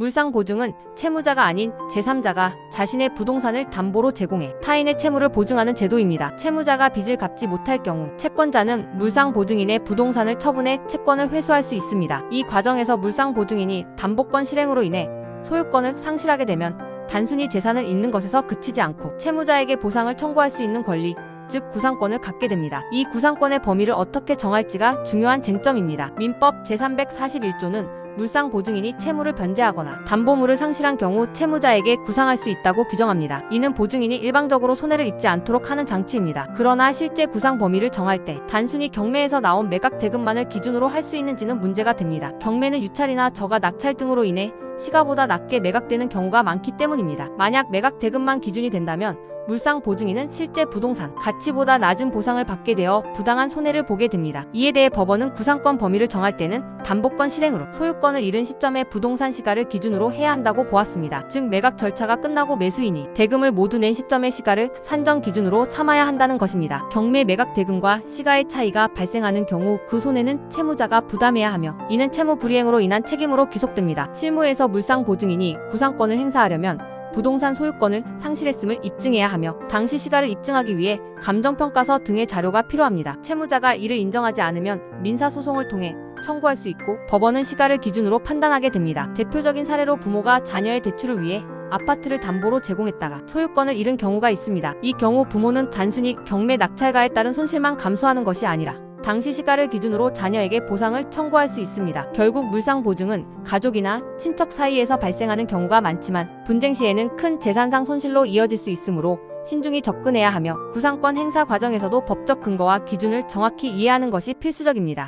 물상보증은 채무자가 아닌 제3자가 자신의 부동산을 담보로 제공해 타인의 채무를 보증하는 제도입니다. 채무자가 빚을 갚지 못할 경우 채권자는 물상보증인의 부동산을 처분해 채권을 회수할 수 있습니다. 이 과정에서 물상보증인이 담보권 실행으로 인해 소유권을 상실하게 되면 단순히 재산을 잃는 것에서 그치지 않고 채무자에게 보상을 청구할 수 있는 권리, 즉 구상권을 갖게 됩니다. 이 구상권의 범위를 어떻게 정할지가 중요한 쟁점입니다. 민법 제341조는 물상보증인이 채무를 변제하거나 담보물을 상실한 경우 채무자에게 구상할 수 있다고 규정합니다. 이는 보증인이 일방적으로 손해를 입지 않도록 하는 장치입니다. 그러나 실제 구상 범위를 정할 때 단순히 경매에서 나온 매각 대금만을 기준으로 할 수 있는지는 문제가 됩니다. 경매는 유찰이나 저가 낙찰 등으로 인해 시가보다 낮게 매각되는 경우가 많기 때문입니다. 만약 매각 대금만 기준이 된다면 물상보증인은 실제 부동산 가치보다 낮은 보상을 받게 되어 부당한 손해를 보게 됩니다. 이에 대해 법원은 구상권 범위를 정할 때는 담보권 실행으로 소유권을 잃은 시점의 부동산 시가를 기준으로 해야 한다고 보았습니다. 즉 매각 절차가 끝나고 매수인이 대금을 모두 낸 시점의 시가를 산정 기준으로 삼아야 한다는 것입니다. 경매 매각 대금과 시가의 차이가 발생하는 경우 그 손해는 채무자가 부담해야 하며 이는 채무 불이행으로 인한 책임으로 귀속됩니다. 실무에서 물상보증인이 구상권을 행사하려면 부동산 소유권을 상실했음을 입증해야 하며 당시 시가를 입증하기 위해 감정평가서 등의 자료가 필요합니다. 채무자가 이를 인정하지 않으면 민사소송을 통해 청구할 수 있고 법원은 시가를 기준으로 판단하게 됩니다. 대표적인 사례로 부모가 자녀의 대출을 위해 아파트를 담보로 제공했다가 소유권을 잃은 경우가 있습니다. 이 경우 부모는 단순히 경매 낙찰가에 따른 손실만 감수하는 것이 아니라 당시 시가를 기준으로 자녀에게 보상을 청구할 수 있습니다. 결국 물상보증은 가족이나 친척 사이에서 발생하는 경우가 많지만 분쟁 시에는 큰 재산상 손실로 이어질 수 있으므로 신중히 접근해야 하며 구상권 행사 과정에서도 법적 근거와 기준을 정확히 이해하는 것이 필수적입니다.